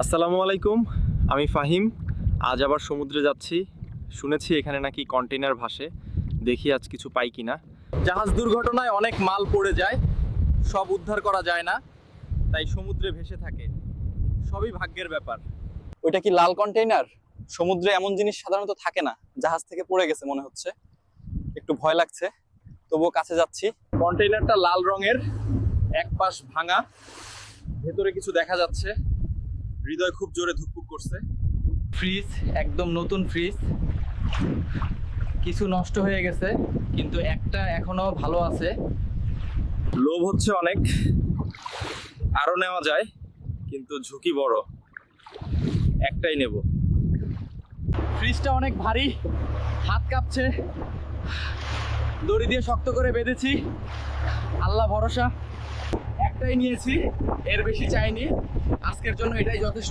আসসালামু আলাইকুম, আমি ফাহিম। আজ আবার সমুদ্রে যাচ্ছি। শুনেছি এখানে নাকি কন্টেইনার ভাসে। দেখি আজ কিছু পাই কিনা। জাহাজ দুর্ঘটনায় অনেক মাল পড়ে যায়, সব উদ্ধার করা যায় না, তাই সমুদ্রে ভেসে থাকে। সবই ভাগ্যের ব্যাপার। ওইটা কি লাল কন্টেইনার? সমুদ্রে এমন জিনিস সাধারণত থাকে না, জাহাজ থেকে পড়ে গেছে মনে হচ্ছে। একটু ভয় লাগছে, তবুও কাছে যাচ্ছি। কন্টেইনারটা লাল রঙের, এক পাশ ভাঙা, ভেতরে কিছু দেখা যাচ্ছে। হৃদয় খুব জোরে ধুকপুক করছে। ফ্রিজ, একদম নতুন ফ্রিজ। কিছু নষ্ট হয়ে গেছে কিন্তু একটা এখনো ভালো আছে। লোভ হচ্ছে অনেক, আরো নেওয়া যায় কিন্তু ঝুঁকি বড়। একটাই নেব। ফ্রিজটা অনেক ভারী, হাত কাঁপছে। দড়ি দিয়ে শক্ত করে বেঁধেছি, আল্লাহ ভরসা। একটাই নিয়েছি, এর বেশি চাইনি। আজকের জন্য এটাই যথেষ্ট।